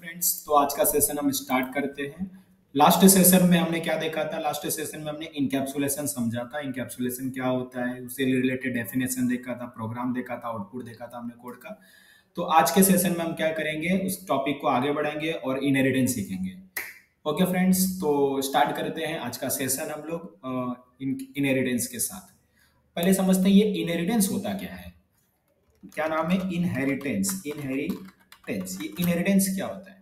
Friends, तो आज का सेशन हम स्टार्ट करते हैं। लास्ट सेशन में हमने क्या देखा था? लास्ट सेशन में हमने इनकैप्सुलेशन समझा था। इनकैप्सुलेशन क्या होता है, उससे रिलेटेड डेफिनेशन देखा था, प्रोग्राम देखा था, आउटपुट देखा था हमने कोड का। तो आज के सेशन में हम क्या करेंगे, उस टॉपिक को आगे बढ़ाएंगे और इनहेरिटेंस सीखेंगे। ओके फ्रेंड्स, तो स्टार्ट करते हैं आज का सेशन हम लोग इनहेरिटेंस के साथ। पहले समझते हैं ये इनहेरिटेंस होता क्या है। क्या नाम है? इनहेरिटेंस। इनहेरिटेंस, ये इनहेरिटेंस क्या होता है?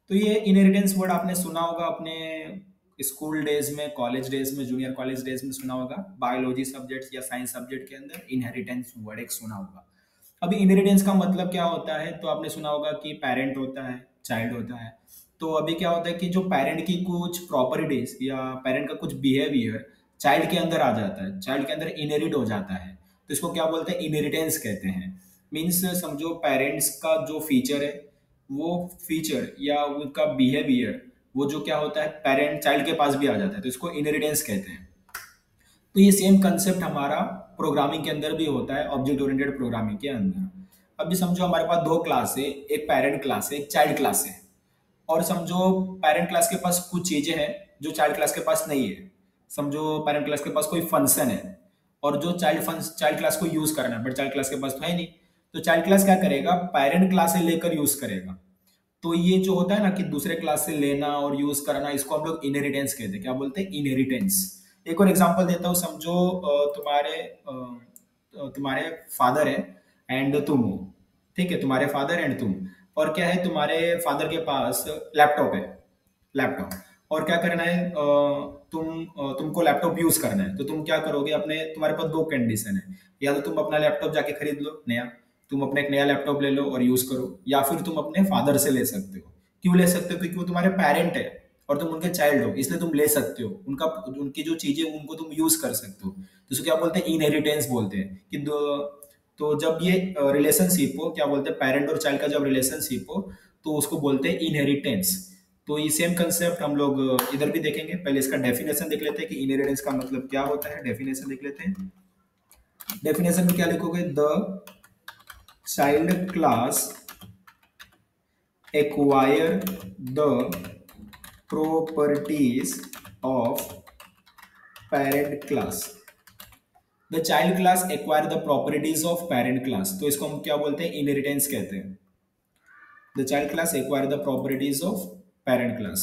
तो ये इनहेरिटेंस वर्ड आपने सुना होगा अपने स्कूल डेज में, कॉलेज डेज में, जूनियर कॉलेज डेज में सुना होगा। बायोलॉजी सब्जेक्ट या साइंस सब्जेक्ट के अंदर इनहेरिटेंस वर्ड एक सुना होगा। अभी इनहेरिटेंस का मतलब क्या होता है? तो आपने सुना होगा कि पेरेंट होता है, चाइल्ड होता है। तो अभी क्या होता है कि जो पेरेंट की कुछ प्रॉपर्टीज या पेरेंट का कुछ बिहेवियर चाइल्ड के अंदर आ जाता है, चाइल्ड के अंदर इनहेरिट हो जाता है। तो इसको क्या बोलते हैं? इनहेरिटेंस कहते हैं। मीन्स समझो पेरेंट्स का जो फीचर है, वो फीचर या उनका बिहेवियर, वो जो क्या होता है पेरेंट चाइल्ड के पास भी आ जाता है, तो इसको इनहेरिटेंस कहते हैं। तो ये सेम कंसेप्ट हमारा प्रोग्रामिंग के अंदर भी होता है, ऑब्जेक्ट ओरिएंटेड प्रोग्रामिंग के अंदर। अभी समझो हमारे पास दो क्लास है, एक पेरेंट क्लास है, एक चाइल्ड क्लास है। और समझो पेरेंट क्लास के पास कुछ चीजें हैं जो चाइल्ड क्लास के पास नहीं है। समझो पेरेंट क्लास के पास कोई फंक्शन है और जो चाइल्ड क्लास को यूज करना है, बट चाइल्ड क्लास के पास तो है नहीं। तो चाइल्ड क्लास क्या करेगा? पेरेंट क्लास से लेकर यूज करेगा। तो ये जो होता है ना कि दूसरे क्लास से लेना और यूज करना, इसको हम लोग इनहेरिटेंस कहते हैं। क्या बोलते हैं? इनहेरिटेंस। एक और एग्जांपल देता हूँ। समझो तुम्हारे फादर है एंड तुम हो। ठीक है, तुम्हारे फादर एंड तुम। और क्या है, तुम्हारे फादर के पास लैपटॉप है, लैपटॉप। और क्या करना है, तुमको लैपटॉप यूज करना है। तो तुम क्या करोगे? तुम्हारे पास दो कंडीशन है। या तो तुम अपना लैपटॉप जाके खरीद लो नया, तुम अपना एक नया लैपटॉप ले लो और यूज करो, या फिर तुम अपने फादर से ले सकते हो। क्यों ले सकते हो? क्योंकि वो तुम्हारे पेरेंट है और तुम उनके चाइल्ड हो, इसलिए तुम ले सकते हो। उनकी जो चीजें उनको तुम यूज कर सकते हो। तो इसको क्या बोलते हैं? इनहेरिटेंस बोलते हैं। तो जब ये रिलेशनशिप हो, क्या बोलते हैं, पेरेंट और चाइल्ड का जब रिलेशनशिप हो, तो उसको बोलते हैं इनहेरिटेंस। तो ये सेम कंसेप्ट हम लोग इधर भी देखेंगे। पहले इसका डेफिनेशन देख लेते हैं कि इनहेरिटेंस का मतलब क्या होता है। डेफिनेशन देख लेते हैं। डेफिनेशन में क्या लिखोगे? The child class acquire the properties of parent class। The child class acquire the properties of parent class। तो इसको हम क्या बोलते हैं? इनहेरिटेंस कहते हैं। The child class acquire the properties of parent class।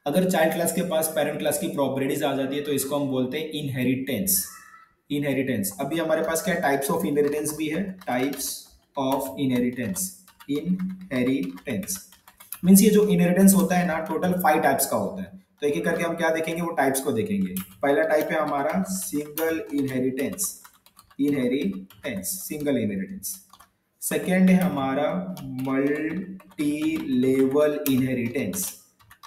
अगर चाइल्ड क्लास के पास पेरेंट क्लास की प्रॉपर्टीज आ जाती है तो इसको हम बोलते हैं इनहेरिटेंस। इनहेरिटेंस। अभी हमारे पास क्या टाइप्स ऑफ इनहेरिटेंस भी है। Types of inheritance. Inheritance means ये जो इनहेरिटेंस होता है ना, टोटल 5 टाइप्स का होता है। तो एक एक करके हम क्या देखेंगे, वो टाइप्स को देखेंगे। पहला टाइप है हमारा single inheritance. Inheritance, single inheritance. Second है हमारा multi level inheritance.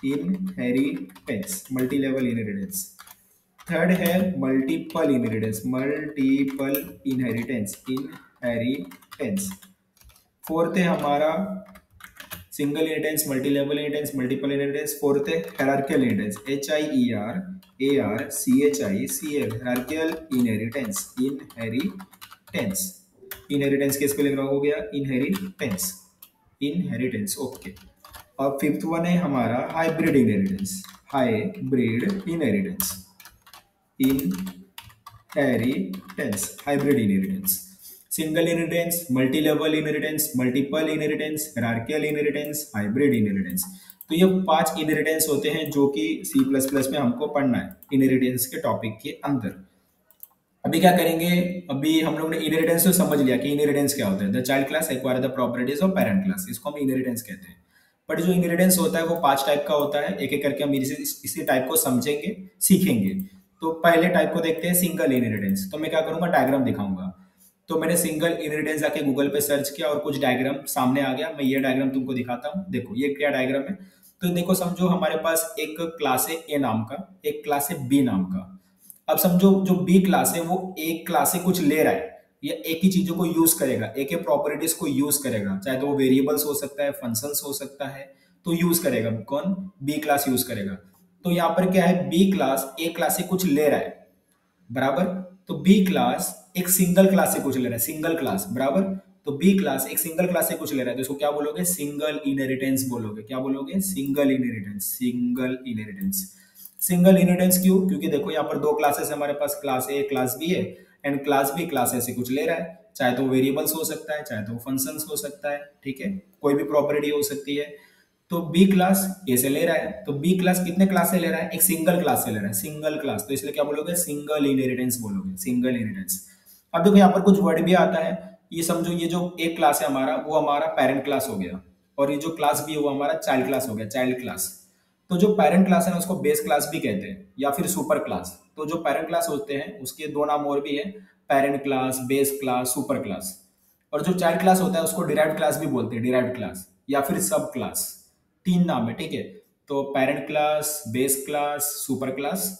Inheritance, multi level inheritance. Third है multiple inheritance. Multiple inheritance, inheritance. Fourth है हमारा single inheritance, multi level inheritance, multiple inheritance. Fourth है hierarchical inheritance. HIERARCHICL, hierarchical inheritance. Inheritance, inheritance के spelling हो गया inheritance. Inheritance, okay. और fifth one है हमारा hybrid inheritance. Hybrid inheritance, inheritance, hybrid inheritance. Single inheritance, multi level inheritance, multiple inheritance, hierarchical inheritance, hybrid inheritance. तो ये 5 inheritance होते हैं जो कि C++ में हमको पढ़ना है इनहेरिटेंस के टॉपिक के अंदर। अभी क्या करेंगे? अभी हम लोग ने इनहेरिटेंस तो समझ लिया कि इनहेरिटेंस क्या होता है। The child class acquire the properties of parent class, इसको हम इनहेरिटेंस कहते हैं। बट जो इनहेरिटेंस होता है वो 5 टाइप का होता है। एक एक करके हम इसी टाइप को समझेंगे, सीखेंगे। तो पहले टाइप को देखते हैं, सिंगल इनहेरिटेंस। तो मैं क्या करूंगा, डायग्राम दिखाऊंगा। तो मैंने सिंगल इनहेरिटेंस जाके गूगल पे सर्च किया और कुछ डायग्राम सामने आ गया। मैं ये डायग्राम तुमको दिखाता हूँ। देखो ये क्या डायग्राम है। तो देखो, समझो हमारे पास एक क्लास है ए नाम का, एक क्लास है बी नाम का। अब समझो जो बी क्लास है वो एक क्लास से कुछ ले रहा है, या एक ही चीजों को यूज करेगा, एक ही प्रॉपर्टीज को यूज करेगा। चाहे तो वो वेरिएबल्स हो सकता है, फंक्शंस हो सकता है, तो यूज करेगा। कौन? बी क्लास यूज करेगा। तो यहाँ पर क्या है, बी क्लास ए क्लास से कुछ ले रहा है, बराबर। तो बी क्लास एक सिंगल क्लास से कुछ ले रहा है, सिंगल क्लास, बराबर। तो बी क्लास एक सिंगल क्लास से कुछ ले रहा है तो इसको क्या बोलोगे, सिंगल इनहेरिटेंस बोलोगे। क्या बोलोगे, single inheritance, single inheritance. Single inheritance क्यों, क्योंकि देखो यहाँ पर दो क्लासेस है हमारे पास, क्लास ए क्लास बी है, and class B class A से कुछ ले रहा है, चाहे तो वेरिएबल्स हो सकता है, चाहे तो फंक्शंस हो सकता है, ठीक है, कोई भी प्रॉपर्टी हो सकती है। तो बी क्लास ए से ले रहा है, तो बी क्लास कितने क्लास से ले रहा है, एक सिंगल क्लास से ले रहा है, सिंगल क्लास, तो इसलिए क्या बोलोगे, सिंगल इनहेरिटेंस बोलोगे, सिंगल इनहेरिटेंस। अब देखो यहाँ पर कुछ वर्ड भी आता है, ये समझो ये जो एक क्लास है हमारा वो हमारा पेरेंट क्लास हो गया, और ये जो क्लास बी है वो हमारा चाइल्ड क्लास हो गया, चाइल्ड क्लास। तो जो पेरेंट क्लास है ना उसको बेस क्लास भी कहते हैं या फिर सुपर क्लास। तो जो पेरेंट क्लास होते हैं उसके दो नाम और भी है, parent class, base class, super class. और जो चाइल्ड क्लास होता है उसको डिराइव्ड क्लास भी बोलते हैं, डिराइव्ड क्लास या फिर सब क्लास, तीन नाम है, ठीक है। तो parent class, base class, super class,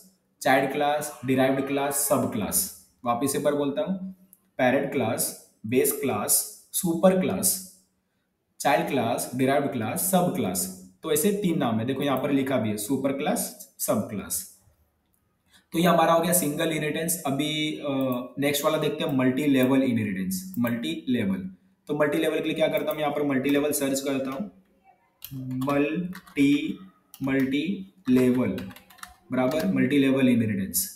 child class, derived class, सब क्लास। वापिस एक बार बोलता हूँ, parent class, base class, super class, child class, derived class, सब क्लास। तो ऐसे तीन नाम है, देखो यहाँ पर लिखा भी है, सुपर क्लास, सब क्लास। तो ये हमारा हो गया सिंगल इनहेरिटेंस। अभी नेक्स्ट वाला देखते हैं, multi level inheritance, multi level. तो मल्टी लेवल के लिए क्या करता हूँ, यहाँ पर मल्टी लेवल सर्च करता हूँ, मल्टी मल्टी लेवल बराबर मल्टी लेवल इनहेरिटेंस।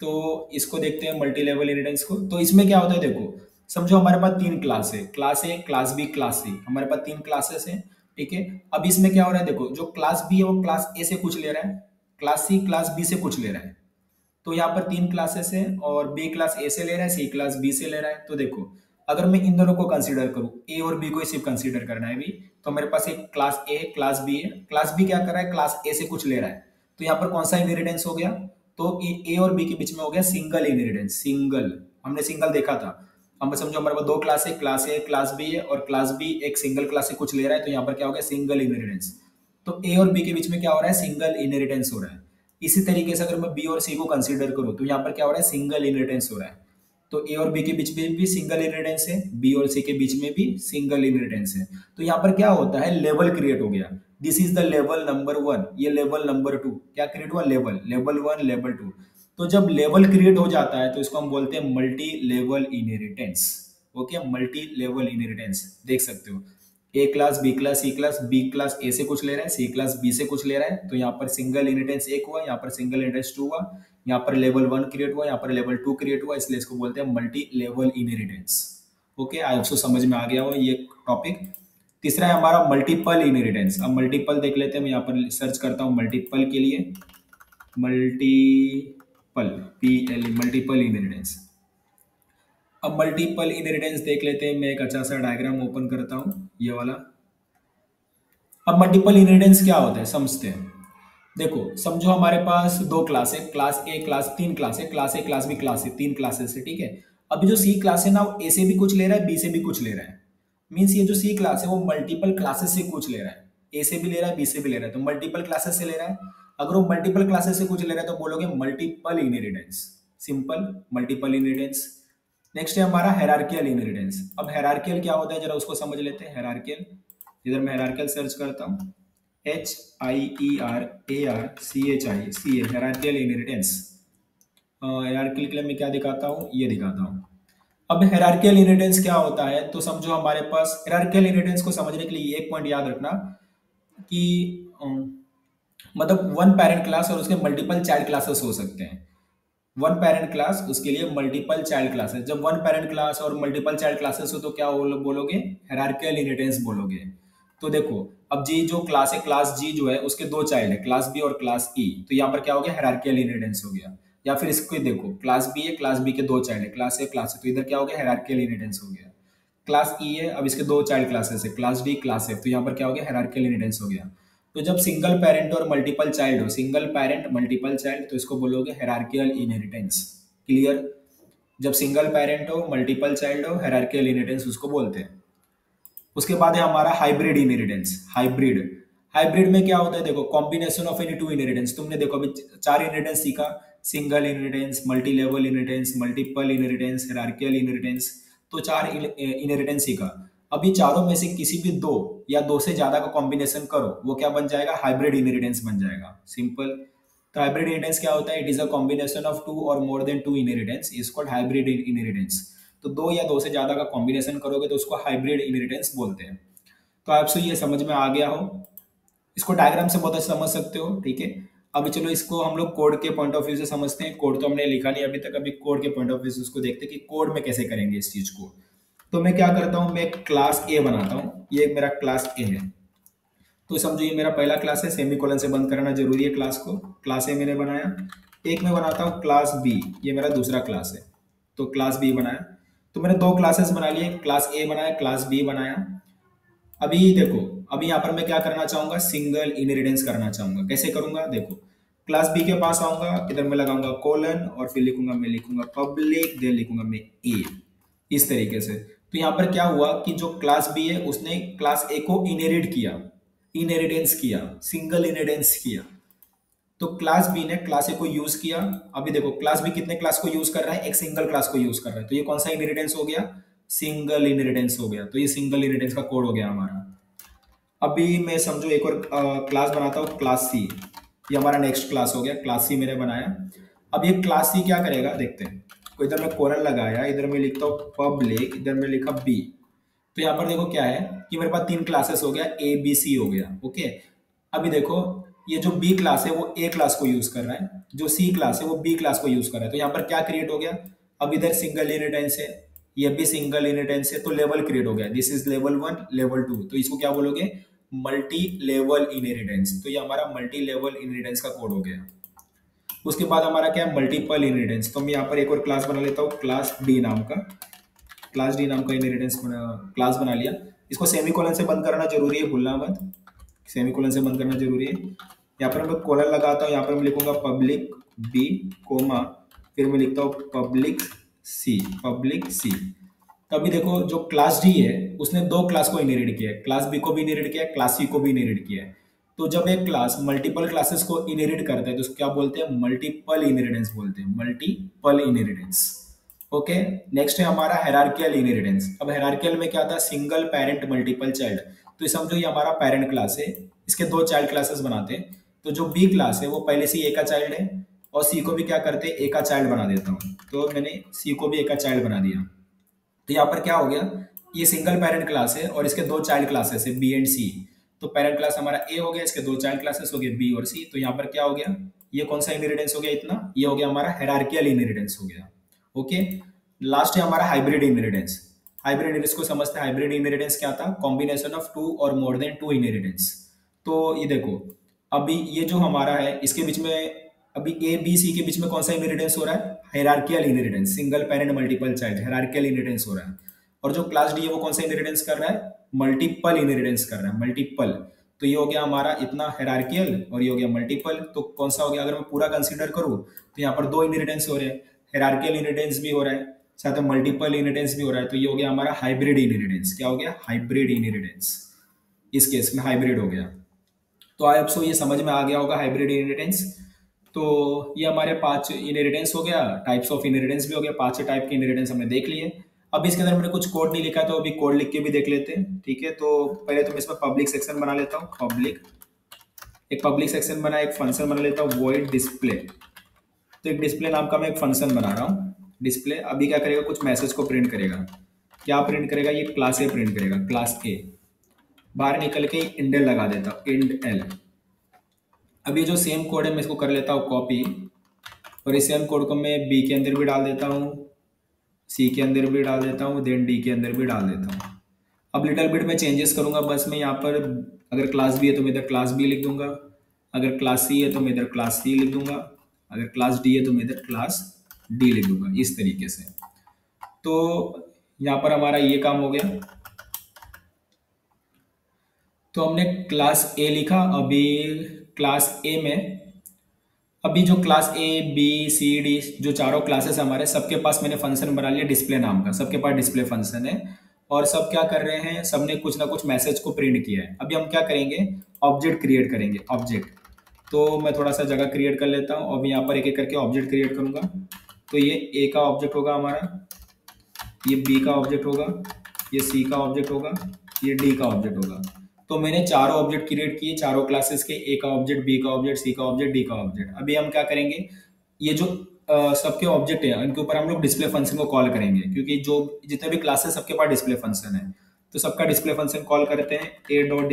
तो इसको देखते हैं मल्टी लेवल इनहेरिटेंस को। तो इसमें क्या होता है, देखो समझो हमारे पास तीन क्लास है, class A, class B, class C, हमारे पास तीन क्लासेस हैं, ठीक है। अब इसमें क्या हो रहा है, देखो जो क्लास बी है वो क्लास ए से कुछ ले रहा है, क्लास सी क्लास बी से कुछ ले रहा है। तो यहाँ पर तीन क्लासेस है और बी क्लास ए से ले रहा है, सी क्लास बी से ले रहा है। तो देखो अगर मैं इन दोनों को कंसीडर करूं, ए और बी को सिर्फ कंसीडर करना है भी, तो मेरे पास एक क्लास ए क्लास बी है, क्लास बी क्या कर रहा है, क्लास ए से कुछ ले रहा है। तो यहाँ पर कौन सा इनहेरिटेंस हो गया, तो ए और बी के बीच में हो गया सिंगल इनहेरिटेंस, सिंगल। हमने सिंगल देखा था। हम समझो हमारे पास दो क्लास है, क्लास ए क्लास बी है, और क्लास बी एक सिंगल क्लास से कुछ ले रहा है, तो यहाँ पर क्या हो गया, सिंगल इनहेरिटेंस। तो ए और बी के बीच में क्या हो रहा है, सिंगल इनहेरिटेंस हो रहा है। इसी तरीके से अगर मैं बी और सी को कंसीडर करूं तो यहाँ पर क्या हो रहा है, सिंगल इनहेरिटेंस हो रहा है। तो ए और बी के बीच में भी सिंगल इनहेरिटेंस है, बी और सी के बीच में भी सिंगल इनहेरिटेंस है। तो यहाँ पर क्या होता है, लेवल क्रिएट हो गया, this is the level number one, ये लेवल नंबर टू, क्या क्रिएट हुआ, level, level one, level two. तो जब लेवल क्रिएट हो जाता है तो इसको हम बोलते हैं multi level inheritance. Okay, multi level inheritance देख सकते हो, A class, B class, C class, B class A से कुछ ले रहा है, सी क्लास बी से कुछ ले रहा है। तो यहाँ पर सिंगल इनहेरिटेंस एक हुआ, यहाँ पर सिंगल इनहेरिटेंस टू हुआ, यहाँ पर लेवल वन क्रिएट हुआ, यहाँ पर लेवल टू क्रिएट हुआ, इसलिए इसको बोलते हैं multi level inheritance. Okay, I hope so समझ में आ गया हो ये टॉपिक। तीसरा है हमारा मल्टीपल इनहेरिटेंस। अब मल्टीपल देख लेते हैं, मैं यहाँ पर सर्च करता हूँ मल्टीपल के लिए, मल्टीपल, PL, मल्टीपल इनहेरिटेंस। अब मल्टीपल इनहेरिटेंस देख लेते हैं, मैं एक अच्छा सा डायग्राम ओपन करता हूँ, ये वाला। अब मल्टीपल इनहेरिटेंस क्या होता है समझते हैं। देखो समझो हमारे पास दो क्लास है, क्लास ए क्लास, तीन क्लास है, class A class B class है, तीन क्लासेस है, ठीक है। अभी जो सी क्लास है ना, वो ए से भी कुछ ले रहा है, बी से भी कुछ ले रहा है। मीन्स ये जो सी क्लास है वो मल्टीपल क्लासेस से कुछ ले रहा है, ए से भी ले रहा है, बी से भी ले रहा है, तो मल्टीपल क्लासेस से ले रहा है। अगर वो मल्टीपल क्लासेस से कुछ ले रहा है तो बोलोगे multiple inheritance, simple multiple inheritance. Next है हमारा हेरार्कियल इनहेरिटेंस। अब हेरार्कियल क्या होता है जरा उसको समझ लेते हैं। हेरार्कियल, इधर मैं हेरार्कियल सर्च करता हूँ, HIERARCHI, हेरार्कियल इनहेरिटेंस। हेरार्कियल के लिए मैं क्या दिखाता हूँ, ये दिखाता हूँ। अब हेरार्कियल इनहेरिटेंस क्या होता है, तो समझो हमारे पास हेरार्कियल इनहेरिटेंस को समझने के लिए एक पॉइंट याद रखना कि मतलब वन पेरेंट क्लास और उसके मल्टीपल चाइल्ड क्लासेस हो सकते हैं। वन पेरेंट क्लास, उसके लिए मल्टीपल चाइल्ड क्लासेस। जब वन पेरेंट क्लास और मल्टीपल चाइल्ड क्लासेस हो तो क्या बोलोगे, हेरार्कियल इनहेरिटेंस बोलोगे। तो देखो अब जी जो क्लास है, क्लास जी जो है उसके दो चाइल्ड है, क्लास बी और क्लास ई, तो यहाँ पर क्या हो गया, हेरार्कियल इनहेरिटेंस हो गया। या फिर इसको देखो, क्लास बी है, क्लास बी के दो चाइल्ड है, क्लास ए क्लास है, तो इधर क्या हो गया, हेरार्कियल इनहेरिटेंस हो गया। क्लास ई है, अब इसके दो चाइल्ड क्लासेस है, क्लास डी क्लास एफ, तो यहाँ पर क्या हो गया, हेरार्कियल इनहेरिटेंस हो गया। तो जब सिंगल पेरेंट और मल्टीपल चाइल्ड हो, सिंगल पेरेंट मल्टीपल चाइल्ड, तो इसको बोलोगे हेरार्कियल इनहेरिटेंस। क्लियर, जब सिंगल पेरेंट हो, मल्टीपल चाइल्ड हो, हेरार्कियल इनहेरिटेंस उसको बोलते हैं। उसके बाद है हमारा हाइब्रिड इनहेरिटेंस। हाइब्रिड, हाइब्रिड में क्या होता है, देखो combination of any two inheritance. तुमने देखो अभी चार इनहेरिटेंस सीखा, single inheritance, multi level inheritance, multiple inheritance, hierarchical inheritance. तो चार इनहेरिटेंस सीखा। अभी चारों में से किसी भी दो या दो से ज्यादा का कॉम्बिनेशन करो, वो क्या बन जाएगा, हाइब्रिड इनहेरिटेंस बन जाएगा, सिंपल। तो हाइब्रिड इनहेरिटेंस क्या होता है, it is a combination of two और more than two inheritance, is called hybrid inheritance. तो दो या दो से ज़्यादा का कॉम्बिनेशन करोगे तो उसको हाइब्रिड इनहेरिटेंस बोलते हैं। तो आपसे ये समझ में आ गया हो, इसको डायग्राम से बहुत अच्छा समझ सकते हो, ठीक है। अभी चलो इसको हम लोग कोड के पॉइंट ऑफ व्यू से समझते हैं। कोड तो हमने लिखा नहीं अभी तक, अभी कोड के पॉइंट ऑफ व्यू से उसको देखते हैं कि कोड में कैसे करेंगे इस चीज को। तो मैं क्या करता हूँ, मैं क्लास ए बनाता हूँ, ये मेरा क्लास ए है। तो समझो ये मेरा पहला क्लास है, सेमीकोलन से बंद करना जरूरी है क्लास को। क्लास ए मैंने बनाया। एक मैं बनाता हूँ क्लास बी, ये मेरा दूसरा क्लास है, तो क्लास बी बनाया। तो मैंने दो क्लासेस बना लिए, क्लास ए बनाया, क्लास बी बनाया। अभी देखो, अभी यहाँ पर मैं क्या करना चाहूंगा, सिंगल इनहेरिटेंस करना चाहूंगा। कैसे करूंगा, देखो क्लास बी के पास आऊंगा, इधर मैं लगाऊंगा कोलन और फिर लिखूंगा, मैं लिखूंगा पब्लिक, देन लिखूंगा मैं ए, इस तरीके से। तो यहाँ पर क्या हुआ कि जो क्लास बी है उसने क्लास ए को इनहेरिट किया, इनहेरिटेंस किया, सिंगल इनहेरिटेंस किया। तो क्लास बी ने क्लास ए को यूज किया। अभी देखो क्लास बी कितने क्लास को यूज कर रहा है, एक सिंगल क्लास को यूज कर रहा है। तो ये कौन सा इनहेरिटेंस हो गया, सिंगल इनहेरिटेंस हो गया। तो ये सिंगल इनहेरिटेंस का कोड हो गया हमारा। अभी मैं समझो एक और क्लास बनाता हूँ, क्लास सी। ये हमारा नेक्स्ट क्लास हो गया, क्लास सी मैंने बनाया। अब ये क्लास सी क्या करेगा देखते हैं। तो इधर मैं कोलन लगाया, इधर मैं लिखता हूँ पब्लिक, इधर मैं लिखा बी। तो यहाँ पर देखो क्या है कि मेरे पास तीन क्लासेस हो गया, ए बी सी हो गया, ओके। अभी देखो ये जो बी क्लास है वो ए क्लास को यूज कर रहा है, जो सी क्लास है वो बी क्लास को यूज कर रहा है। तो यहाँ पर क्या क्रिएट हो गया, अब इधर सिंगल इनहेरिटेंस है, ये भी सिंगल इनहेरिटेंस है, तो लेवल क्रिएट हो गया। This is level 1, level 2। तो इसको क्या बोलोगे, मल्टी लेवल इनहेरिटेंस। तो ये हमारा मल्टी लेवल इनहेरिटेंस का कोड हो गया। उसके बाद हमारा क्या है, मल्टीपल इनहेरिटेंस। तो मैं यहाँ पर एक और क्लास बना लेता हूँ, क्लास डी नाम का। क्लास डी नाम का इनहेरिटेंस क्लास बना लिया। इसको सेमीकोलन से बंद करना जरूरी है, भूलना मत, सेमीकोलन से बंद करना जरूरी है। यहाँ पर मैं कोलन लगाता हूँ, यहाँ पर मैं लिखूंगा पब्लिक बी कोमा, फिर मैं लिखता हूँ पब्लिक सी, पब्लिक सी। तो अभी देखो जो क्लास डी है उसने दो क्लास को इनहेरिट किया है, क्लास बी को भी इनहेरिट किया है, क्लास सी को भी इनहेरिट किया है। तो जब एक क्लास मल्टीपल क्लासेस को इनहेरिट करता है तो उसको क्या बोलते हैं, मल्टीपल इनहेरिटेंस बोलते हैं, मल्टीपल इनहेरिटेंस। ओके। नेक्स्ट है हमारा हायरार्कियल इनहेरिटेंस। अब हायरार्कियल में क्या था, सिंगल पेरेंट मल्टीपल चाइल्ड। तो ये समझो ये हमारा पेरेंट क्लास है, इसके दो चाइल्ड क्लासेस बनाते हैं। तो जो बी क्लास है वो पहले से ए का चाइल्ड है, और सी को भी क्या करते हैं, ए का चाइल्ड बना देता हूँ। तो मैंने सी को भी ए का चाइल्ड बना दिया। तो यहाँ पर क्या हो गया, ये सिंगल पेरेंट क्लास है और इसके दो चाइल्ड क्लासेस है बी एंड सी। तो पेरेंट क्लास हमारा ए हो गया, इसके दो चाइल्ड क्लासेस हो गए बी और सी। तो यहाँ पर क्या हो गया, ये कौन सा इनहेरिटेंस हो गया, इतना, ये हो गया हमारा हायरार्कियल इनहेरिटेंस हो गया। ओके। लास्ट है हमारा हाइब्रिड इनहेरिटेंस। हाइब्रिड इनहेरिटेंस को समझते हैं। हाइब्रिड इनहेरिटेंस क्या था, कॉम्बिनेशन ऑफ टू और मोर देन टू इनहेरिटेंस। तो ये देखो अभी ये जो हमारा है इसके बीच में, अभी ए बी सी के बीच में कौन सा इनहेरिटेंस हो रहा है, hierarchical inheritance, single parent multiple child, hierarchical inheritance हो रहा है। और जो क्लास डी है वो कौन सा इनहेरिटेंस कर रहा है, मल्टीपल इनहेरिटेंस कर रहा है, मल्टीपल। तो ये हो गया हमारा इतना हायरार्कियल और ये हो गया मल्टीपल। तो कौन सा हो गया, अगर मैं पूरा कंसीडर करूं तो यहाँ पर दो इनहेरिटेंस हो रहे हैं, हायरार्कियल इनहेरिटेंस भी हो रहा है, साथ में मल्टीपल इनहेरिटेंस भी हो रहा है। तो ये हो गया हमारा हाइब्रिड इनहेरिटेंस। क्या हो गया, हाइब्रिड इनहेरिटेंस। इस केस में हाइब्रिड हो गया। तो आप सो ये समझ में आ गया होगा हाइब्रिड इनहेरिटेंस। तो ये हमारे 5 इनहेरिटेंस हो गया, टाइप्स ऑफ इनहेरिटेंस भी हो गया, 5 टाइप के इनहेरिटेंस हमने देख लिए। अब इसके अंदर मैंने कुछ कोड नहीं लिखा, तो अभी कोड लिख के भी देख लेते हैं, ठीक है। तो पहले तो मैं इसमें पब्लिक सेक्शन बना लेता हूँ, पब्लिक, एक पब्लिक सेक्शन बना, एक फंक्शन बना लेता हूँ वॉइड डिस्प्ले। तो एक डिस्प्ले नाम का मैं एक फंक्शन बना रहा हूँ, डिस्प्ले। अभी क्या करेगा, कुछ मैसेज को प्रिंट करेगा। क्या प्रिंट करेगा, ये क्लास ए प्रिंट करेगा, क्लास ए। बाहर निकल के इंड एल लगा देता हूँ, इंड एल। अब ये जो सेम कोड है मैं इसको कर लेता हूँ कॉपी, और इस सेम कोड को मैं बी के अंदर भी डाल देता हूँ, सी के अंदर भी डाल देता हूँ, देन डी के अंदर भी डाल देता हूँ। अब लिटिल बिट में चेंजेस करूंगा बस। मैं यहाँ पर अगर क्लास बी है तो मैं इधर क्लास बी लिख दूंगा, अगर क्लास सी है तो मैं इधर क्लास सी लिख दूंगा, अगर क्लास डी है तो मैं इधर क्लास डी लिख दूंगा, इस तरीके से। तो यहाँ पर हमारा ये काम हो गया। तो हमने क्लास ए लिखा। अभी क्लास ए में, अभी जो class A B C D जो चारों क्लासेस हमारे, सबके पास मैंने फंक्शन बना लिया डिस्प्ले नाम का, सबके पास डिस्प्ले फंक्शन है। और सब क्या कर रहे हैं, सबने कुछ ना कुछ मैसेज को प्रिंट किया है। अभी हम क्या करेंगे, ऑब्जेक्ट क्रिएट करेंगे, ऑब्जेक्ट। तो मैं थोड़ा सा जगह क्रिएट कर लेता हूँ। अभी यहाँ पर एक एक करके ऑब्जेक्ट क्रिएट करूंगा। तो ये ए का ऑब्जेक्ट होगा हमारा, ये बी का ऑब्जेक्ट होगा, ये सी का ऑब्जेक्ट होगा, ये डी का ऑब्जेक्ट होगा। तो मैंने चारों ऑब्जेक्ट क्रिएट किए, चारों क्लासेस के, ए का ऑब्जेक्ट, बी का ऑब्जेक्ट, सी का ऑब्जेक्ट, डी का ऑब्जेक्ट। अभी हम क्या करेंगे, ये जो सबके ऑब्जेक्ट है इनके ऊपर हम लोग डिस्प्ले फंक्शन को कॉल करेंगे, क्योंकि जो जितने भी क्लासेस सबके पास डिस्प्ले फंक्शन है, तो सबका डिस्प्ले फंक्शन कॉल करते हैं। ए डॉट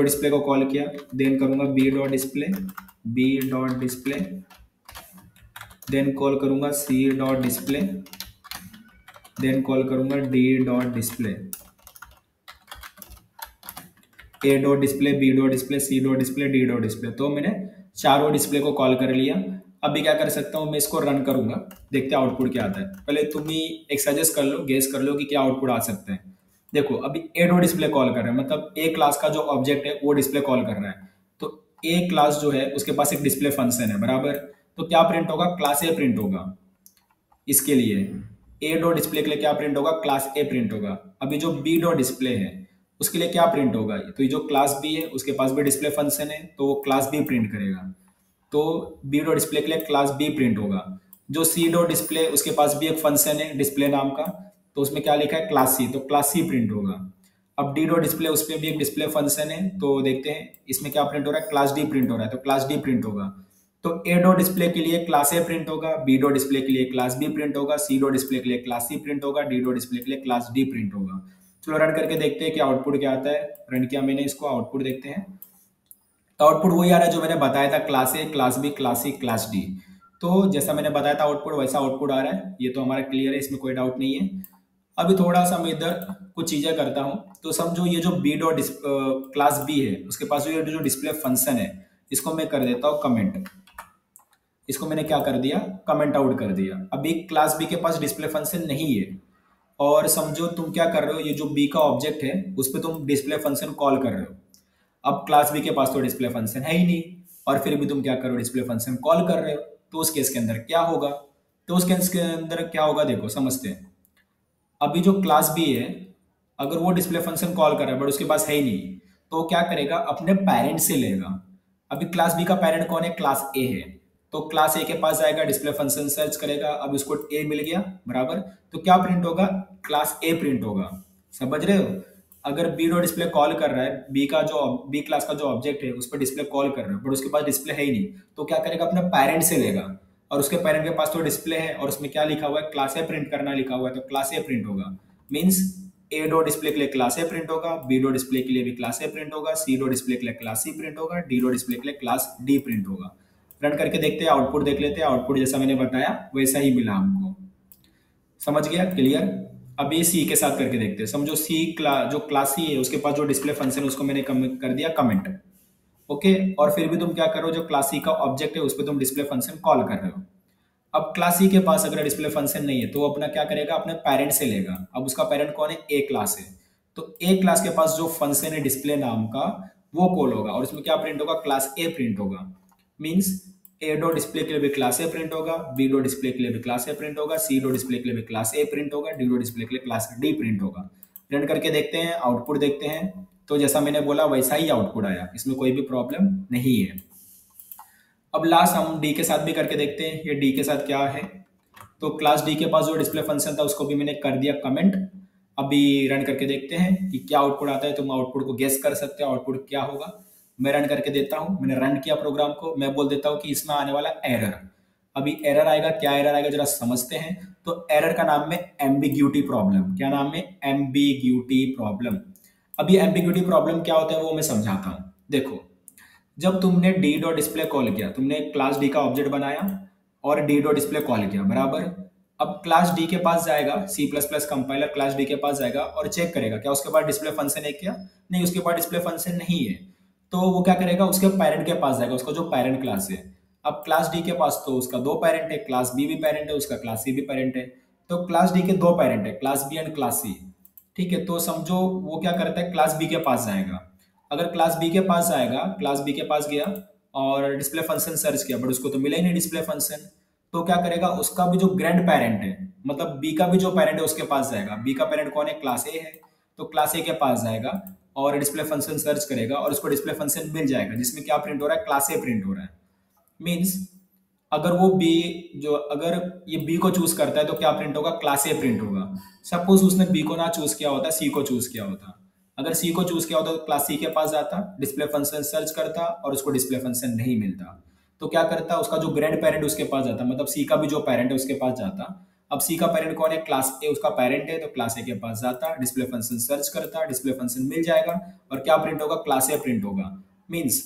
डिस्प्ले को कॉल किया, देन करूंगा B dot display, then call करूंगा C dot display, then call करूंगा D dot display, A dot display, B dot display, C dot display, D dot display. तो मैंने चारों डिस्प्ले को call कर लिया। अभी क्या कर सकता हूँ, मैं इसको रन करूंगा, देखते हैं आउटपुट क्या आता है। पहले तुम ही एक सजेस्ट कर लो, गेस कर लो कि क्या आउटपुट आ सकते हैं। देखो अभी ए डॉट डिस्प्ले कॉल कर रहा है, मतलब ए क्लास का जो ऑब्जेक्ट है वो डिस्प्ले कॉल कर रहा है। तो ए क्लास जो है उसके पास एक डिस्प्ले फंक्शन है, बराबर। तो क्या प्रिंट होगा, क्लास ए प्रिंट होगा। इसके लिए ए डॉट डिस्प्ले के लिए क्या प्रिंट होगा, क्लास ए प्रिंट होगा। अभी जो बी डॉट डिस्प्ले है उसके लिए क्या प्रिंट होगा, तो ये जो क्लास बी है उसके पास भी डिस्प्ले फंक्शन है, तो वो क्लास बी प्रिंट करेगा। तो बी डॉट डिस्प्ले के लिए क्लास बी प्रिंट होगा। जो सी डॉट डिस्प्ले उसके पास भी एक फंक्शन है डिस्प्ले नाम का, तो उसमें क्या लिखा है, क्लास सी, तो क्लास सी प्रिंट होगा। अब डी डॉट डिस्प्ले, उस पर भी एक डिस्प्ले फंक्शन है, तो देखते हैं इसमें क्या प्रिंट हो रहा है, क्लास डी प्रिंट हो रहा है, तो क्लास डी प्रिंट होगा। तो ए डॉट डिस्प्ले के लिए क्लास ए प्रिंट होगा, बी डॉट डिस्प्ले के लिए क्लास बी प्रिंट होगा, सी डॉट डिस्प्ले के लिए क्लास सी प्रिंट होगा, डी डॉट डिस्प्ले के लिए क्लास डी प्रिंट होगा। चलो रन करके देखते हैं कि आउटपुट क्या आता है। रन किया मैंने इसको, आउटपुट देखते हैं। तो आउटपुट वही आ रहा है जो मैंने बताया था, class A, class B, class C, class D. तो जैसा मैंने बताया था आउटपुट वैसा आउटपुट आ रहा है, ये तो हमारा क्लियर है, इसमें कोई डाउट नहीं है। अभी थोड़ा सा मैं इधर कुछ चीजें करता हूँ। तो समझो ये जो बी डॉट क्लास बी है उसके पास जो डिस्प्ले फंक्शन है, इसको मैं कर देता हूँ कमेंट। इसको मैंने क्या कर दिया, कमेंट आउट कर दिया। अभी क्लास बी के पास डिस्प्ले फंक्शन नहीं है, और समझो तुम क्या कर रहे हो, ये जो बी का ऑब्जेक्ट है उस पर तुम डिस्प्ले फंक्शन कॉल कर रहे हो। अब क्लास बी के पास तो डिस्प्ले फंक्शन है ही नहीं, और फिर भी तुम क्या करो, डिस्प्ले फंक्शन कॉल कर रहे हो। तो उस केस के अंदर क्या होगा, तो उस केस के अंदर क्या होगा देखो, समझते हैं। अभी जो क्लास बी है, अगर वो डिस्प्ले फंक्शन कॉल कर रहा है बट उसके पास है ही नहीं, तो वो क्या करेगा, अपने पेरेंट से लेगा। अभी क्लास बी का पेरेंट कौन है, क्लास ए है। तो क्लास ए के पास जाएगा, डिस्प्ले फंक्शन सर्च करेगा, अब उसको ए मिल गया, बराबर। तो क्या प्रिंट होगा, क्लास ए प्रिंट होगा। समझ रहे हो। अगर बी डॉट डिस्प्ले कॉल कर रहा है, बी क्लास का जो ऑब्जेक्ट है उस पर डिस्प्ले कॉल कर रहा है बट उसके पास डिस्प्ले है ही नहीं, तो क्या करेगा, अपने पेरेंट से लेगा। और उसके पेरेंट के पास तो डिस्प्ले है और उसमें क्या लिखा हुआ है, क्लास ए प्रिंट करना लिखा हुआ है, तो क्लास ए प्रिंट होगा। मीन्स ए डॉट डिस्प्ले के लिए क्लास ए प्रिंट होगा, बी डॉट डिस्प्ले के लिए भी क्लास ए प्रिंट होगा, सी डॉट डिस्प्ले के लिए क्लास सी प्रिंट होगा, डी डॉट डिस्प्ले के लिए क्लास डी प्रिंट होगा। रन करके देखते हैं, आउटपुट देख लेते हैं। आउटपुट जैसा मैंने बताया वैसा ही मिला हमको। समझ गया, क्लियर। अभी सी के साथ करके देखते हैं। समझो जो क्लास सी है उसके पास जो डिस्प्ले फंक्शन उसको मैंने कर दिया कमेंट। ओके, और फिर भी तुम क्या करो, जो क्लास सी का ऑब्जेक्ट है उस पर तुम डिस्प्ले फंक्शन कॉल कर रहे हो। अब क्लास सी के पास अगर डिस्प्ले फंक्शन नहीं है तो वो अपना क्या करेगा, अपने पेरेंट से लेगा। अब उसका पेरेंट कौन है, ए क्लास है। तो ए क्लास के पास जो फंक्शन है डिस्प्ले नाम का, वो कॉल होगा और उसमें क्या प्रिंट होगा, क्लास ए प्रिंट होगा। मीन्स ए डॉट डिस्प्ले के लिए भी क्लास ए प्रिंट होगा, बी डॉट डिस्प्ले के लिए भी क्लास ए प्रिंट होगा, सी डॉट डिस्प्ले के लिए भी क्लास ए प्रिंट होगा, डी डॉट डिस्प्ले के लिए क्लास डी प्रिंट होगा। रन करके देखते हैं, आउटपुट देखते हैं। तो जैसा मैंने बोला वैसा ही आउटपुट आया, इसमें कोई भी प्रॉब्लम नहीं है। अब लास्ट हम डी के साथ भी करके देखते हैं, ये डी के साथ क्या है। तो क्लास डी के पास जो डिस्प्ले फंक्शन था उसको भी मैंने कर दिया कमेंट। अभी रन करके देखते हैं कि क्या आउटपुट आता है। तुम आउटपुट को गेस कर सकते हो आउटपुट क्या होगा। मैं रन करके देता हूं, मैंने रन किया प्रोग्राम को। मैं बोल देता हूं कि इसमें आने वाला एरर। अभी एरर आएगा, क्या एरर आएगा जरा समझते हैं। तो एरर का नाम है एम्बिग्यूटी प्रॉब्लम। क्या नाम है, एम्बिग्यूटी प्रॉब्लम। अभी एम्बिग्यूटी प्रॉब्लम क्या होता है वो मैं समझाता हूं। देखो, जब तुमने डी डॉट डिस्प्ले कॉल किया, तुमने क्लास डी का ऑब्जेक्ट बनाया और डी डॉट डिस्प्ले कॉल किया, बराबर। अब क्लास डी के पास जाएगा, C plus plus compiler class D के पास जाएगा और चेक करेगा क्या उसके पास डिस्प्ले फंक्शन है क्या। नहीं, उसके पास डिस्प्ले फंक्शन नहीं है। तो वो क्या करेगा, उसके पेरेंट के पास जाएगा, उसका जो पेरेंट क्लास है। अब क्लास डी के पास तो उसका दो पेरेंट है, क्लास बी भी पेरेंट है, उसका क्लास सी भी पेरेंट है। तो क्लास डी के दो पेरेंट है, class B and class C. ठीक है, तो समझो वो क्या करता है, क्लास बी के पास जाएगा। अगर क्लास बी के पास जाएगा, क्लास बी के पास गया और डिस्प्ले फंक्शन सर्च किया बट उसको तो मिला ही नहीं डिस्प्ले फंक्शन। तो क्या करेगा, उसका भी जो ग्रैंड पेरेंट है, मतलब बी का भी जो पेरेंट है उसके पास जाएगा। बी का पेरेंट कौन है, क्लास ए है। तो क्लास ए के पास जाएगा और डिस्प्ले फंक्शन सर्च करेगा और उसको डिस्प्ले फंक्शन मिल जाएगा जिसमें क्या प्रिंट हो रहा है, क्लास ए प्रिंट हो रहा है। मीन्स अगर वो बी अगर ये बी को चूज करता है तो क्या प्रिंट होगा, क्लास ए प्रिंट होगा। सपोज उसने बी को ना चूज किया होता, सी को चूज किया होता। अगर सी को चूज किया होता तो क्लास सी के पास जाता, डिस्प्ले फंक्शन सर्च करता और उसको डिस्प्ले फंक्शन नहीं मिलता। तो क्या करता, उसका जो ग्रैंड पेरेंट उसके पास जाता, मतलब सी का भी जो पेरेंट है उसके पास जाता। अब सी का पेरेंट कौन है, क्लास ए उसका पेरेंट है, तो क्लास ए के पास जाता, डिस्प्ले फंक्शन सर्च करता, डिस्प्ले फंक्शन मिल जाएगा, और क्या प्रिंट होगा, क्लास ए प्रिंट होगा। मीन्स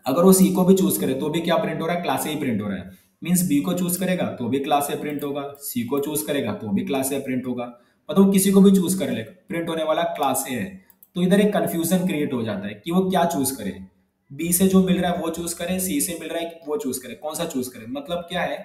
अगर वो सी को भी चूज करे तो भी क्या प्रिंट हो रहा है, क्लास ए ही प्रिंट हो रहा है। मीन्स बी को चूज करेगा तो भी क्लास ए प्रिंट होगा, सी को चूज करेगा तो भी क्लास ए प्रिंट होगा, मतलब वो किसी को भी चूज कर लेगा, प्रिंट होने वाला क्लास ए है। तो इधर एक कंफ्यूजन क्रिएट हो जाता है कि वो क्या चूज करे, बी से जो मिल रहा है वो चूज करे, सी से मिल रहा है वो चूज करे, कौन सा चूज करे। मतलब क्या है,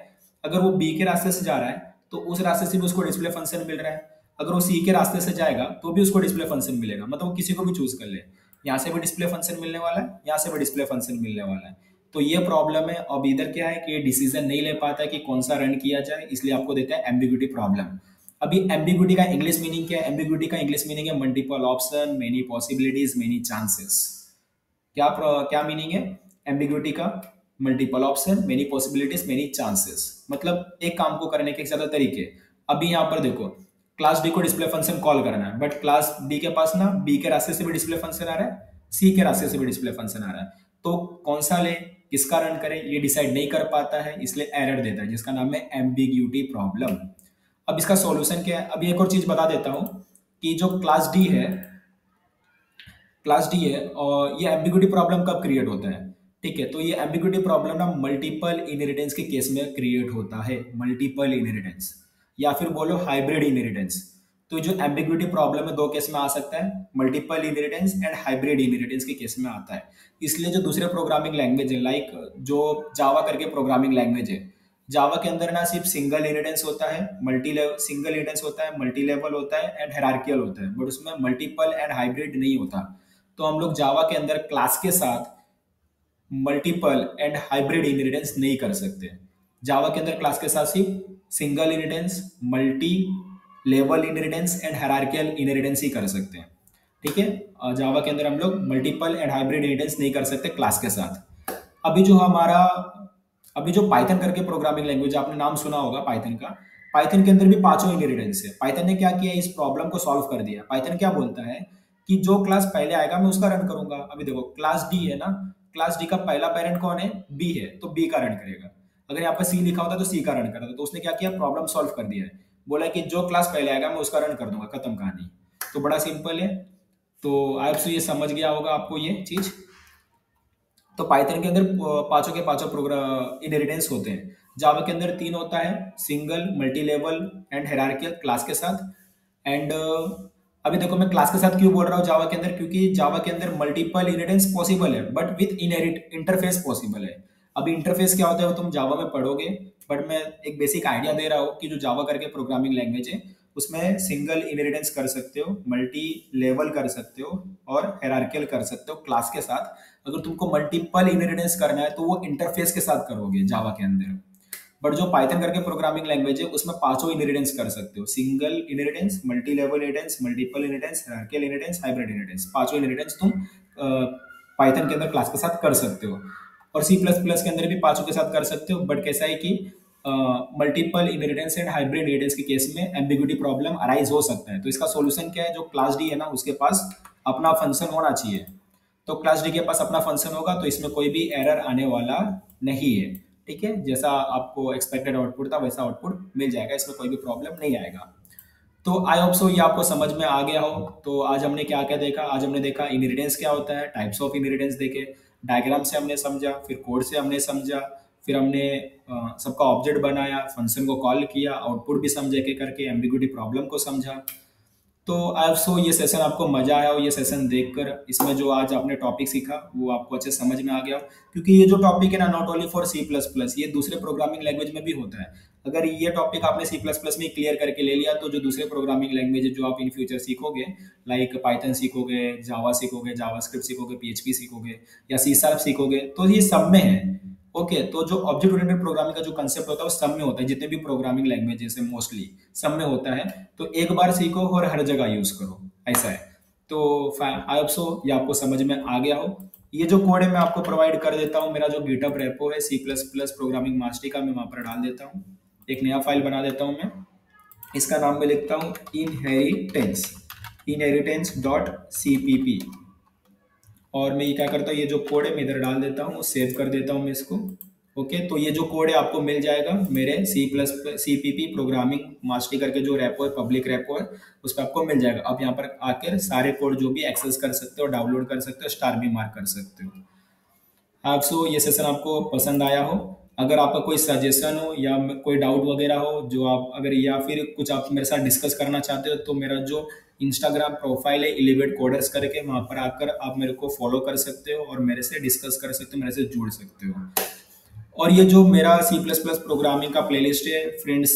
अगर वो बी के रास्ते से जा रहा है तो उस रास्ते से भी उसको डिस्प्ले फंक्शन मिल रहा है, अगर वो सी के रास्ते से जाएगा तो भी उसको डिस्प्ले फंक्शन मिलेगा, मतलब वो किसी को भी चूज कर ले, यहाँ से भी डिस्प्ले फंक्शन मिलने वाला है, यहाँ से भी डिस्प्ले फंक्शन मिलने वाला है। तो ये प्रॉब्लम है। अब इधर क्या है कि ये डिसीजन नहीं ले पाता है कि कौन सा रन किया जाए, इसलिए आपको देता है एम्बिग्यूटी प्रॉब्लम। अभी एम्बिग्यूटी का इंग्लिश मीनिंग क्या है, एम्बिग्यूटी का इंग्लिश मीनिंग है multiple option, many possibilities, many chances. क्या क्या मीनिंग है एम्बिग्यूटी का, multiple option, many possibilities, many chances, मतलब एक काम को करने के ज्यादा तरीके। अभी यहाँ पर देखो, क्लास डी को डिस्प्ले फंक्शन कॉल करना है, बट क्लास डी के पास ना बी के रास्ते से भी डिस्प्ले फंक्शन आ रहा है, सी के रास्ते से भी डिस्प्ले फंक्शन आ रहा है, तो कौन सा ले, किसका रन करें, ये डिसाइड नहीं कर पाता है, इसलिए एरर देता है, जिसका नाम है एम्बिग्यूटी प्रॉब्लम। अब इसका सॉल्यूशन क्या है, अब एक और चीज बता देता हूं कि जो क्लास डी है, और ये एम्बिग्यूटी प्रॉब्लम कब क्रिएट होता है, ठीक है। तो ये एम्बिग्यूटी प्रॉब्लम ना मल्टीपल इनहेरिटेंस के केस में क्रिएट होता है, मल्टीपल इनहेरिटेंस या फिर बोलो हाइब्रिड इनहेरिटेंस। तो जो एम्बिग्यूटी प्रॉब्लम है दो केस में आ सकता है, multiple inheritance and hybrid inheritance के केस में आता है। इसलिए जो दूसरे प्रोग्रामिंग लैंग्वेज है, लाइक जो जावा करके प्रोग्रामिंग लैंग्वेज है, जावा के अंदर ना सिर्फ सिंगल इनहेरिटेंस होता है, मल्टी लेवल, सिंगल इनहेरिटेंस होता है, मल्टी लेवल होता है एंड हायरार्किकल होता है, बट उसमें मल्टीपल एंड हाइब्रिड नहीं होता। तो हम लोग जावा के अंदर क्लास के साथ मल्टीपल एंड हाइब्रिड इनहेरिटेंस नहीं कर सकते। जावा के अंदर क्लास के साथ सिर्फ single inheritance, multi level inheritance and hierarchical inheritance ही कर सकते हैं, ठीक है। जावा के अंदर हम लोग मल्टीपल एंड हाइब्रिड इनहेरिटेंस नहीं कर सकते क्लास के साथ। अभी जो हमारा अभी जो पाइथन करके प्रोग्रामिंग लैंग्वेज, आपने नाम सुना होगा पाइथन का, पाइथन के अंदर भी पांचों इनहेरिटेंस है। पाइथन ने क्या किया, इस प्रॉब्लम को सॉल्व कर दिया। पाइथन क्या बोलता है कि जो क्लास पहले आएगा मैं उसका रन करूंगा। अभी देखो क्लास डी है ना, क्लास डी का पहला पेरेंट कौन है, बी है, तो बी का रन करेगा। अगर यहाँ पर सी लिखा होता तो सी का रन करता, तो उसने क्या किया, प्रॉब्लम सॉल्व कर दिया है, बोला कि जो क्लास पहले आएगा मैं उसका रन कर दूंगा, खत्म कहानी। तो बड़ा सिंपल है। तो आप ये समझ गया होगा आपको ये चीज। तो पाइथन के अंदर पांचों के पांचों प्रोग्राम इनहेरिटेंस होते हैं। जावा के अंदर तीन होता है, single, multi level and hierarchical class के साथ। एंड अभी देखो मैं क्लास के साथ क्यों बोल रहा हूँ जावा के अंदर, क्योंकि जावा के अंदर मल्टीपल इनहेरिटेंस पॉसिबल है but with inherit interface possible है। अभी इंटरफेस क्या होता है वो तुम जावा में पढ़ोगे, बट मैं एक बेसिक आइडिया दे रहा हूँ कि जो जावा करके प्रोग्रामिंग लैंग्वेज है उसमें सिंगल इनहेरिटेंस कर सकते हो, मल्टी लेवल कर सकते हो और हायरार्किकल कर सकते हो क्लास के साथ। अगर तुमको मल्टीपल इनहेरिटेंस करना है तो वो इंटरफेस के साथ करोगे जावा के अंदर। बट जो पाइथन करके प्रोग्रामिंग लैंग्वेज है उसमें पांचों इनहेरिटेंस कर सकते हो, single inheritance, multi level inheritance, multiple inheritance, hierarchical inheritance, hybrid inheritance, पांचों इनहेरिटेंस तुम पाइथन के अंदर क्लास के साथ कर सकते हो। और सी प्लस प्लस के अंदर भी पांचों के साथ कर सकते हो, बट कैसा है कि multiple inheritance and hybrid inheritance के केस में एम्बिग्यूटी प्रॉब्लम अराइज हो सकता है। तो इसका सॉल्यूशन क्या है, जो क्लास डी है ना उसके पास अपना फंक्शन होना चाहिए। तो क्लास डी के पास अपना फंक्शन होगा तो इसमें कोई भी एरर आने वाला नहीं है, ठीक है। जैसा आपको एक्सपेक्टेड आउटपुट था वैसा आउटपुट मिल जाएगा, इसमें कोई भी प्रॉब्लम नहीं आएगा। तो आई होप सो ये आपको समझ में आ गया हो। तो आज हमने क्या क्या देखा, आज हमने देखा इनहेरिटेंस क्या होता है, टाइप्स ऑफ इनहेरिटेंस देखे, डायग्राम से हमने समझा, फिर कोड से हमने समझा, फिर हमने सबका ऑब्जेक्ट बनाया, फंक्शन को कॉल किया, आउटपुट भी समझे के करके, एम्बिग्यूटी प्रॉब्लम को समझा। तो आई सो ये सेशन आपको मजा आया हो, ये सेशन देखकर इसमें जो आज आपने टॉपिक सीखा वो आपको अच्छे समझ में आ गया हो। क्योंकि ये जो टॉपिक है ना not only for C plus plus, ये दूसरे प्रोग्रामिंग लैंग्वेज में भी होता है। अगर ये टॉपिक आपने सी प्लस प्लस में क्लियर करके ले लिया तो जो दूसरे प्रोग्रामिंग लैंग्वेज जो आप इन फ्यूचर सीखोगे, लाइक पाइथन सीखोगे, जावा सीखोगे, जावास्क्रिप्ट सीखोगे, पीएचपी सीखोगे या सी शार्प सीखोगे, तो ये सब में है। ओके तो जो ऑब्जेक्ट ओरिएंटेड प्रोग्रामिंग का जो कंसेप्ट होता है वो सब में होता है, जितने भी प्रोग्रामिंग लैंग्वेज जैसे मोस्टली सब में होता है। तो एक बार सीखो और हर जगह यूज करो, ऐसा है। तो आई होप सो ये आपको समझ में आ गया हो। ये जो कोड है मैं आपको प्रोवाइड कर देता हूँ, मेरा जो गिटहब रेपो है C plus plus programming mastery का, मैं वहां पर डाल देता हूँ। एक नया फाइल बना देता हूँ मैं, इसका नाम मैं लिखता हूँ इनहेरिटेंस डॉट cpp। और मैं ये क्या करता हूँ, ये जो कोड है मैं इधर डाल देता हूँ, सेव कर देता हूँ मैं इसको। ओके, तो ये जो कोड है आपको मिल जाएगा मेरे CPP प्रोग्रामिंग मास्टरी करके जो रेपो है, पब्लिक रेपो है, उस पर आपको मिल जाएगा। आप यहाँ पर आकर सारे कोड जो भी एक्सेस कर सकते हो, डाउनलोड कर सकते हो, स्टार भी मार्क कर सकते हो। आप सो ये सेशन आपको पसंद आया हो, अगर आपका कोई सजेशन हो या कोई डाउट वगैरह हो जो आप अगर या फिर कुछ आप मेरे साथ डिस्कस करना चाहते हो, तो मेरा जो इंस्टाग्राम प्रोफाइल है एलिवेट कोडर्स करके, वहाँ पर आकर आप मेरे को फॉलो कर सकते हो और मेरे से डिस्कस कर सकते हो, मेरे से जुड़ सकते हो। और ये जो मेरा C++ प्रोग्रामिंग का प्लेलिस्ट है फ्रेंड्स,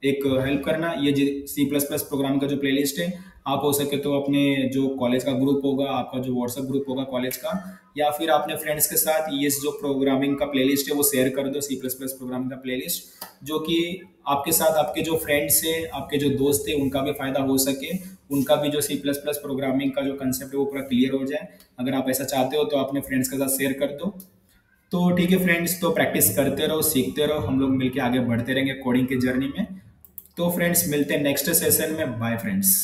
एक हेल्प करना, ये C++ प्रोग्रामिंग का जो प्लेलिस्ट है, आप हो सके तो अपने जो कॉलेज का ग्रुप होगा, आपका जो व्हाट्सएप ग्रुप होगा कॉलेज का, या फिर अपने फ्रेंड्स के साथ ये जो प्रोग्रामिंग का प्लेलिस्ट है वो शेयर कर दो, C++ प्रोग्रामिंग का प्लेलिस्ट, जो कि आपके साथ आपके जो फ्रेंड्स है, आपके जो दोस्त है, उनका भी फायदा हो सके, उनका भी जो C++ प्रोग्रामिंग का जो कंसेप्ट है वो पूरा क्लियर हो जाए। अगर आप ऐसा चाहते हो तो अपने फ्रेंड्स के साथ शेयर कर दो। तो ठीक है फ्रेंड्स, तो प्रैक्टिस करते रहो, सीखते रहो, हम लोग मिलके आगे बढ़ते रहेंगे कोडिंग की जर्नी में। तो फ्रेंड्स मिलते हैं नेक्स्ट सेशन में। Bye friends.